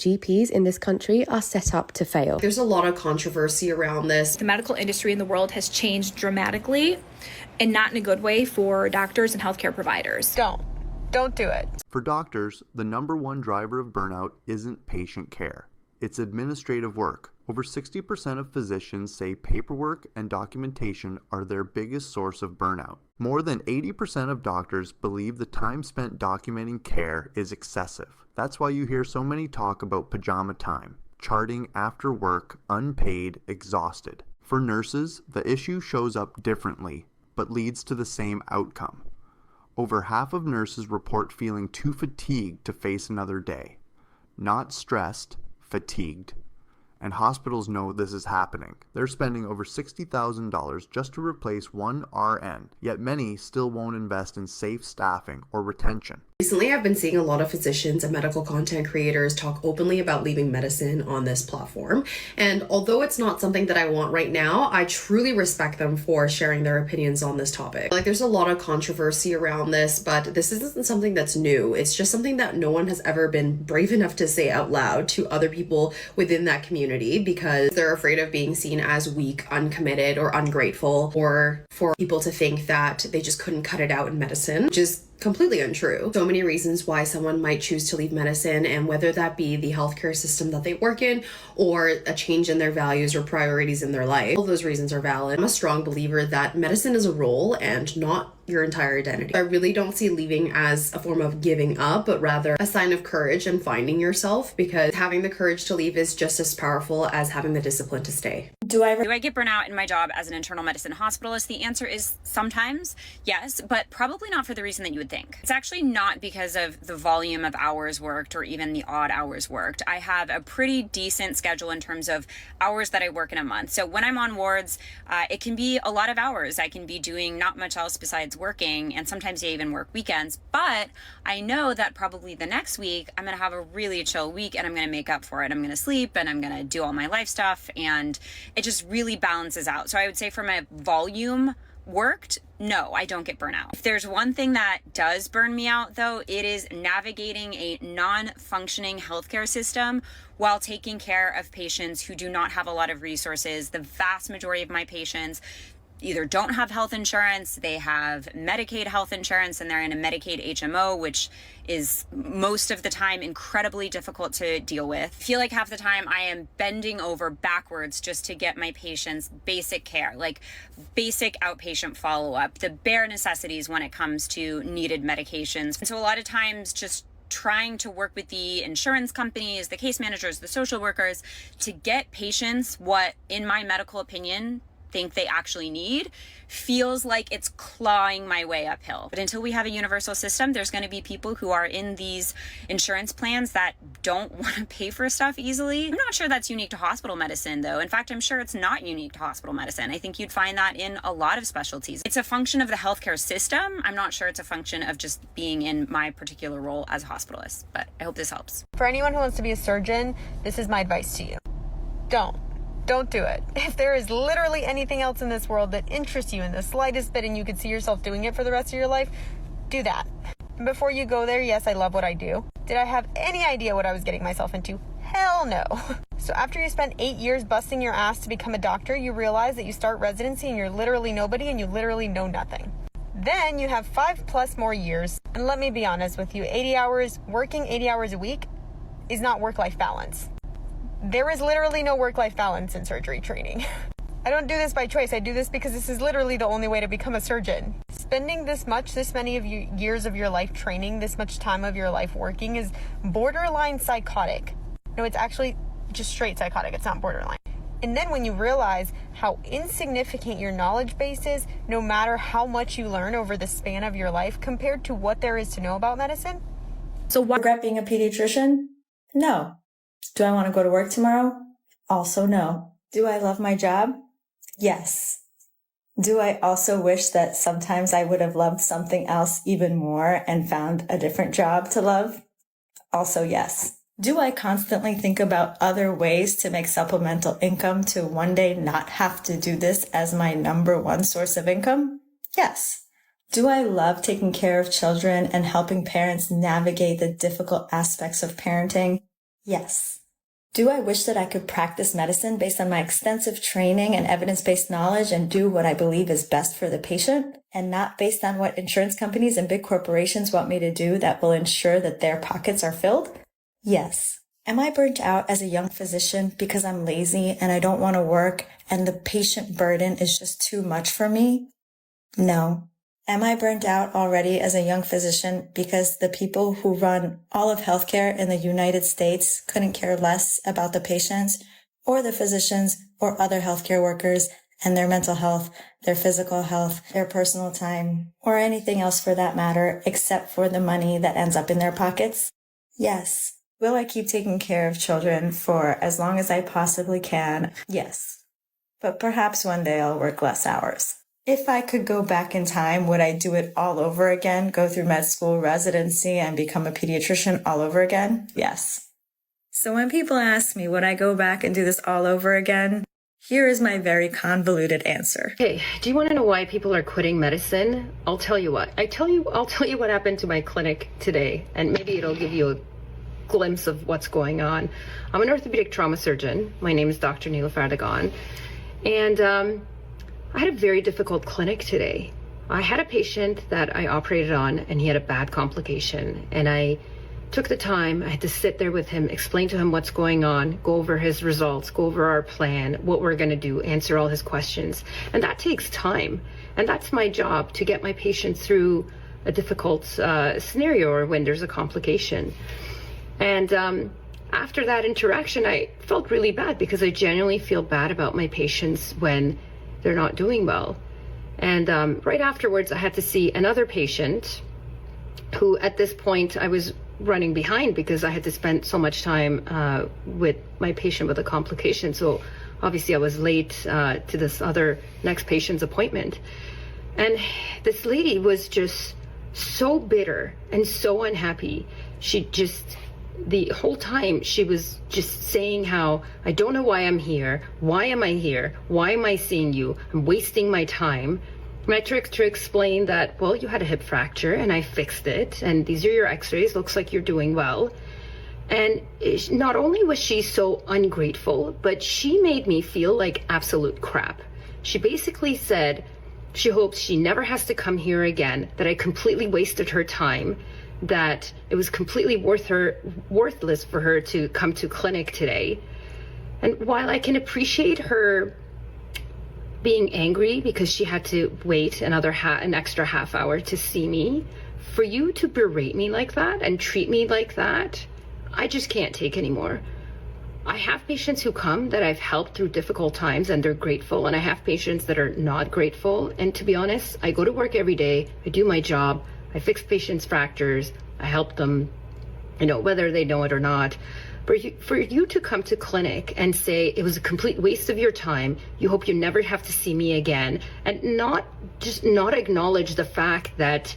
GPs in this country are set up to fail. There's a lot of controversy around this. The medical industry in the world has changed dramatically, and not in a good way for doctors and healthcare providers. Don't do it. For doctors, the number one driver of burnout isn't patient care. It's administrative work. Over 60% of physicians say paperwork and documentation are their biggest source of burnout. More than 80% of doctors believe the time spent documenting care is excessive. That's why you hear so many talk about pajama time, charting after work, unpaid, exhausted. For nurses, the issue shows up differently, but leads to the same outcome. Over half of nurses report feeling too fatigued to face another day. Not stressed, fatigued. And hospitals know this is happening. They're spending over $60,000 just to replace one RN, yet many still won't invest in safe staffing or retention. Recently, I've been seeing a lot of physicians and medical content creators talk openly about leaving medicine on this platform. And although it's not something that I want right now, I truly respect them for sharing their opinions on this topic. Like, there's a lot of controversy around this, but this isn't something that's new. It's just something that no one has ever been brave enough to say out loud to other people within that community because they're afraid of being seen as weak, uncommitted, or ungrateful, or for people to think that they just couldn't cut it out in medicine, which is completely untrue. So many reasons why someone might choose to leave medicine, and whether that be the healthcare system that they work in or a change in their values or priorities in their life, all those reasons are valid. I'm a strong believer that medicine is a role and not your entire identity. I really don't see leaving as a form of giving up, but rather a sign of courage and finding yourself, because having the courage to leave is just as powerful as having the discipline to stay. Do I get burnout in my job as an internal medicine hospitalist? The answer is sometimes, yes, but probably not for the reason that you would think. It's actually not because of the volume of hours worked or even the odd hours worked. I have a pretty decent schedule in terms of hours that I work in a month. So when I'm on wards, it can be a lot of hours. I can be doing not much else besides working, and sometimes I even work weekends. But I know that probably the next week I'm going to have a really chill week, and I'm going to make up for it. I'm going to sleep and I'm going to do all my life stuff, and it just really balances out. So I would say from a volume worked, no, I don't get burnout. If there's one thing that does burn me out, though, it is navigating a non-functioning healthcare system while taking care of patients who do not have a lot of resources. The vast majority of my patients either don't have health insurance, they have Medicaid health insurance, and they're in a Medicaid HMO, which is most of the time incredibly difficult to deal with. I feel like half the time I am bending over backwards just to get my patients basic care, like basic outpatient follow-up, the bare necessities when it comes to needed medications. And so a lot of times just trying to work with the insurance companies, the case managers, the social workers to get patients what, in my medical opinion, think they actually need feels like it's clawing my way uphill. But until we have a universal system, there's going to be people who are in these insurance plans that don't want to pay for stuff easily. I'm not sure that's unique to hospital medicine, though. In fact, I'm sure it's not unique to hospital medicine. I think you'd find that in a lot of specialties. It's a function of the healthcare system. I'm not sure it's a function of just being in my particular role as a hospitalist, but I hope this helps. For anyone who wants to be a surgeon, this is my advice to you. Don't do it. If there is literally anything else in this world that interests you in the slightest bit and you could see yourself doing it for the rest of your life, do that. And before you go there, yes, I love what I do. Did I have any idea what I was getting myself into? Hell no. So after you spend 8 years busting your ass to become a doctor, you realize that you start residency and you're literally nobody and you literally know nothing. Then you have 5+ more years. And let me be honest with you, working 80 hours a week is not work-life balance. There is literally no work-life balance in surgery training. I don't do this by choice. I do this because this is literally the only way to become a surgeon. Spending this many of your years of your life training, this much time of your life working is borderline psychotic. No, it's actually just straight psychotic. It's not borderline. And then when you realize how insignificant your knowledge base is, no matter how much you learn over the span of your life compared to what there is to know about medicine. So why regret being a pediatrician? No. Do I want to go to work tomorrow? Also no. Do I love my job? Yes. Do I also wish that sometimes I would have loved something else even more and found a different job to love? Also yes. Do I constantly think about other ways to make supplemental income to one day not have to do this as my number one source of income? Yes. Do I love taking care of children and helping parents navigate the difficult aspects of parenting? Yes. Do I wish that I could practice medicine based on my extensive training and evidence-based knowledge and do what I believe is best for the patient and not based on what insurance companies and big corporations want me to do that will ensure that their pockets are filled? Yes. Am I burnt out as a young physician because I'm lazy and I don't want to work and the patient burden is just too much for me? No. Am I burnt out already as a young physician because the people who run all of healthcare in the United States couldn't care less about the patients or the physicians or other healthcare workers and their mental health, their physical health, their personal time, or anything else for that matter, except for the money that ends up in their pockets? Yes. Will I keep taking care of children for as long as I possibly can? Yes. But perhaps one day I'll work less hours. If I could go back in time, would I do it all over again, go through med school, residency, and become a pediatrician all over again? Yes. So when people ask me, would I go back and do this all over again? Here is my very convoluted answer. Hey, do you want to know why people are quitting medicine? I'll tell you what. I'll tell you what happened to my clinic today, and maybe it'll give you a glimpse of what's going on. I'm an orthopedic trauma surgeon. My name is Dr. Nilüfer Dagan, and I had a very difficult clinic today. I had a patient that I operated on and he had a bad complication, and I took the time. I had to sit there with him, explain to him what's going on, go over his results, go over our plan, what we're going to do, answer all his questions. And that takes time. And that's my job, to get my patient through a difficult scenario or when there's a complication. And after that interaction, I felt really bad because I genuinely feel bad about my patients when they're not doing well. And right afterwards, I had to see another patient who, at this point, I was running behind because I had to spend so much time with my patient with a complication. So obviously I was late to this other next patient's appointment. And this lady was just so bitter and so unhappy. She just, the whole time she was just saying how, I don't know why I'm here. Why am I here? Why am I seeing you? I'm wasting my time. And I tried to explain that, well, you had a hip fracture and I fixed it. And these are your x-rays. Looks like you're doing well. And not only was she so ungrateful, but she made me feel like absolute crap. She basically said she hopes she never has to come here again, that I completely wasted her time, that it was completely worthless for her to come to clinic today. And while I can appreciate her being angry because she had to wait an extra half hour to see me, for you to berate me like that and treat me like that, I just can't take anymore. I have patients who come that I've helped through difficult times and they're grateful, and I have patients that are not grateful. And to be honest, I go to work every day, I do my job, I fix patients' fractures, I help them, whether they know it or not. For you to come to clinic and say it was a complete waste of your time, you hope you never have to see me again, and not acknowledge the fact that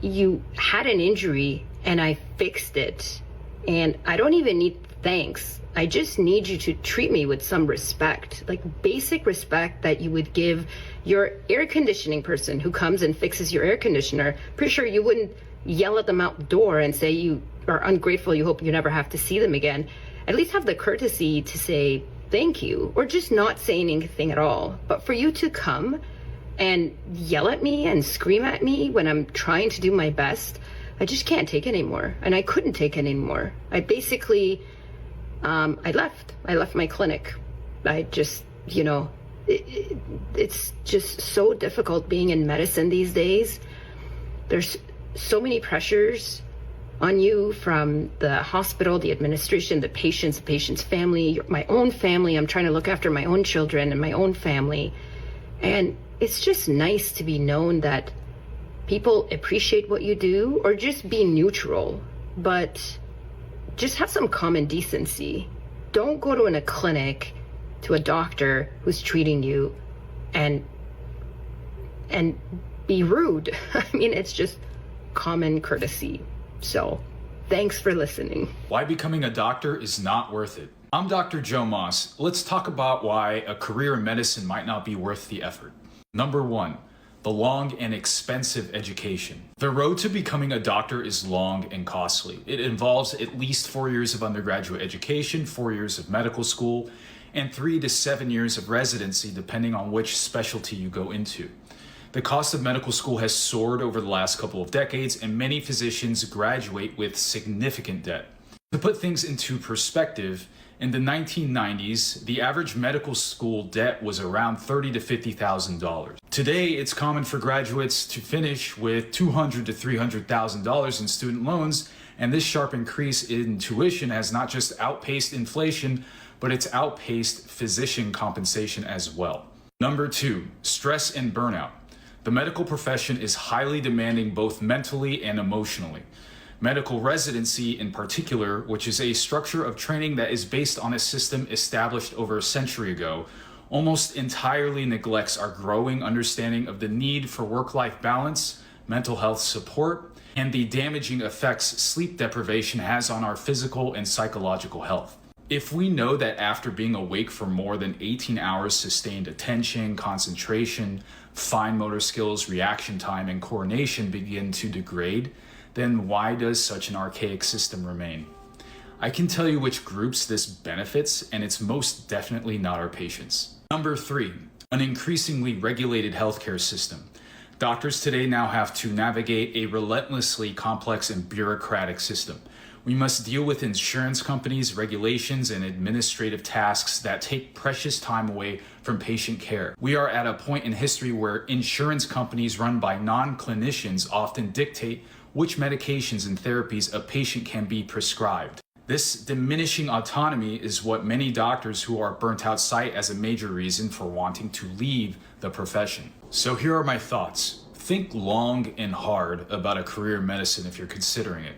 you had an injury and I fixed it, and I don't even need thanks. I just need you to treat me with some respect, like basic respect that you would give your air conditioning person who comes and fixes your air conditioner. Pretty sure you wouldn't yell at them out the door and say you are ungrateful, you hope you never have to see them again. At least have the courtesy to say thank you, or just not say anything at all. But for you to come and yell at me and scream at me when I'm trying to do my best, I just can't take it anymore. And I couldn't take it anymore. I basically, I left my clinic. I just, it's just so difficult being in medicine these days. There's so many pressures on you from the hospital, the administration, the patient's family, my own family. I'm trying to look after my own children and my own family. And it's just nice to be known that people appreciate what you do, or just be neutral, but just have some common decency. Don't go to a clinic, to a doctor who's treating you and be rude. I mean, it's just common courtesy. So thanks for listening. Why becoming a doctor is not worth it. I'm Dr. Joe Moss. Let's talk about why a career in medicine might not be worth the effort. Number one, the long and expensive education. The road to becoming a doctor is long and costly. It involves at least 4 years of undergraduate education, 4 years of medical school, and 3 to 7 years of residency, depending on which specialty you go into. The cost of medical school has soared over the last couple of decades, and many physicians graduate with significant debt. To put things into perspective, in the 1990s, the average medical school debt was around $30,000 to $50,000. Today, it's common for graduates to finish with $200,000 to $300,000 in student loans, and this sharp increase in tuition has not just outpaced inflation, but it's outpaced physician compensation as well. Number 2, stress and burnout. The medical profession is highly demanding both mentally and emotionally. Medical residency in particular, which is a structure of training that is based on a system established over a century ago, almost entirely neglects our growing understanding of the need for work-life balance, mental health support, and the damaging effects sleep deprivation has on our physical and psychological health. If we know that after being awake for more than 18 hours, sustained attention, concentration, fine motor skills, reaction time, and coordination begin to degrade, then why does such an archaic system remain? I can tell you which groups this benefits, and it's most definitely not our patients. Number 3, an increasingly regulated healthcare system. Doctors today now have to navigate a relentlessly complex and bureaucratic system. We must deal with insurance companies, regulations, and administrative tasks that take precious time away from patient care. We are at a point in history where insurance companies run by non-clinicians often dictate which medications and therapies a patient can be prescribed. This diminishing autonomy is what many doctors who are burnt out cite as a major reason for wanting to leave the profession. So here are my thoughts. Think long and hard about a career in medicine if you're considering it.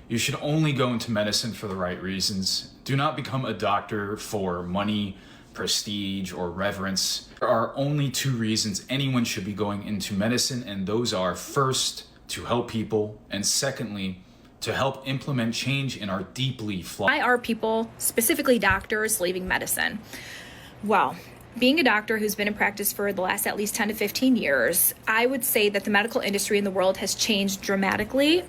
You should only go into medicine for the right reasons. Do not become a doctor for money, prestige, or reverence. There are only 2 reasons anyone should be going into medicine, and those are, first, to help people, and secondly, to help implement change in our deeply flawed. Why are people, specifically doctors, leaving medicine? Well, being a doctor who's been in practice for the last at least 10 to 15 years, I would say that the medical industry in the world has changed dramatically,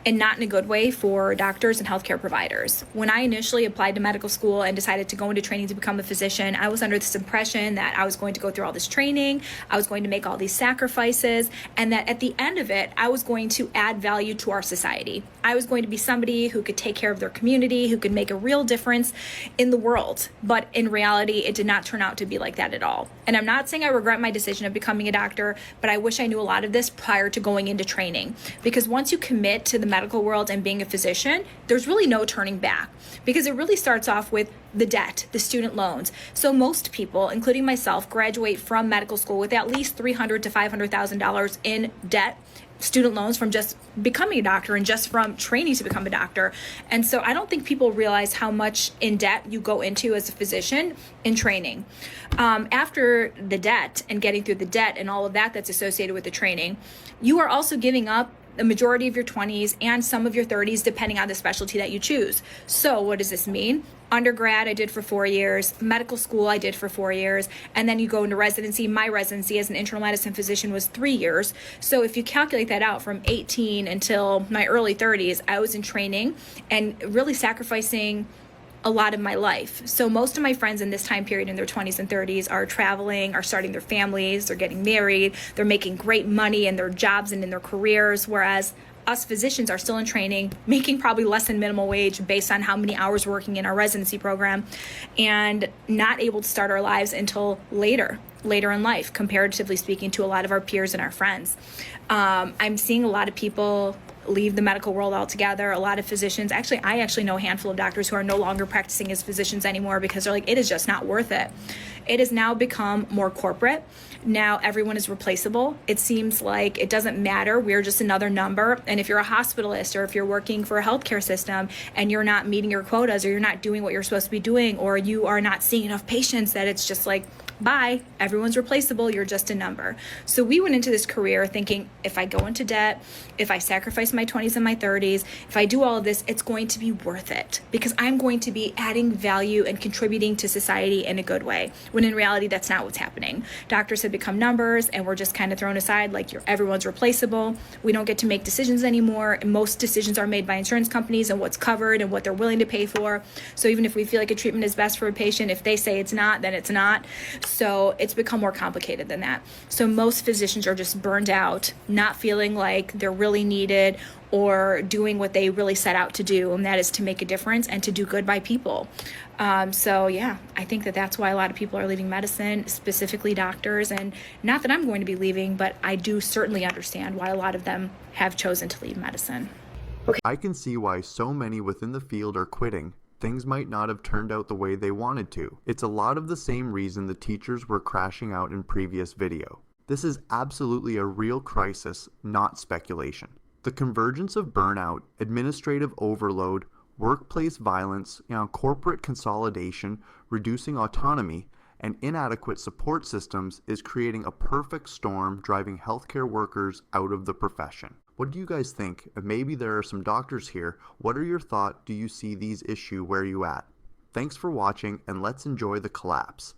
and not in a good way for doctors and healthcare providers. When I initially applied to medical school and decided to go into training to become a physician, I was under this impression that I was going to go through all this training, I was going to make all these sacrifices, and that at the end of it, I was going to add value to our society. I was going to be somebody who could take care of their community, who could make a real difference in the world. But in reality, it did not turn out to be like that at all. And I'm not saying I regret my decision of becoming a doctor, but I wish I knew a lot of this prior to going into training. Because once you commit to the medical world and being a physician, there's really no turning back, because it really starts off with the debt, the student loans. So most people, including myself, graduate from medical school with at least $300,000 to $500,000 in debt, student loans from just becoming a doctor and just from training to become a doctor. And so I don't think people realize how much in debt you go into as a physician in training. After the debt and getting through the debt and all of that that's associated with the training, you are also giving up the majority of your 20s and some of your 30s, depending on the specialty that you choose. So what does this mean? Undergrad, I did for 4 years. Medical school, I did for 4 years. And then you go into residency. My residency as an internal medicine physician was 3 years. So if you calculate that out from 18 until my early 30s, I was in training and really sacrificing a lot of my life. So most of my friends in this time period in their 20s and 30s are traveling, are starting their families, they're getting married, they're making great money in their jobs and in their careers, whereas us physicians are still in training, making probably less than minimum wage based on how many hours working in our residency program, and not able to start our lives until later in life, comparatively speaking to a lot of our peers and our friends. I'm seeing a lot of people leave the medical world altogether. A lot of physicians, I actually know a handful of doctors who are no longer practicing as physicians anymore because they're like, it is just not worth it. It has now become more corporate. Now everyone is replaceable. It seems like it doesn't matter. We're just another number. And if you're a hospitalist or if you're working for a healthcare system and you're not meeting your quotas or you're not doing what you're supposed to be doing or you are not seeing enough patients, that it's just like, bye, everyone's replaceable, you're just a number. So we went into this career thinking, if I go into debt, if I sacrifice my 20s and my 30s, if I do all of this, it's going to be worth it because I'm going to be adding value and contributing to society in a good way, when in reality, that's not what's happening. Doctors have become numbers and we're just kind of thrown aside like everyone's replaceable. We don't get to make decisions anymore. Most decisions are made by insurance companies and what's covered and what they're willing to pay for. So even if we feel like a treatment is best for a patient, if they say it's not, then it's not. So it's become more complicated than that. So most physicians are just burned out, not feeling like they're really needed or doing what they really set out to do, and that is to make a difference and to do good by people. So yeah, I think that's why a lot of people are leaving medicine, specifically doctors. And not that I'm going to be leaving, but I do certainly understand why a lot of them have chosen to leave medicine. I can see why so many within the field are quitting. Things might not have turned out the way they wanted to. It's a lot of the same reason the teachers were crashing out in previous video. This is absolutely a real crisis, not speculation. The convergence of burnout, administrative overload, workplace violence, corporate consolidation, reducing autonomy, and inadequate support systems is creating a perfect storm driving healthcare workers out of the profession. What do you guys think? Maybe there are some doctors here. What are your thoughts? Do you see these issues where you at? Thanks for watching, and let's enjoy the collapse.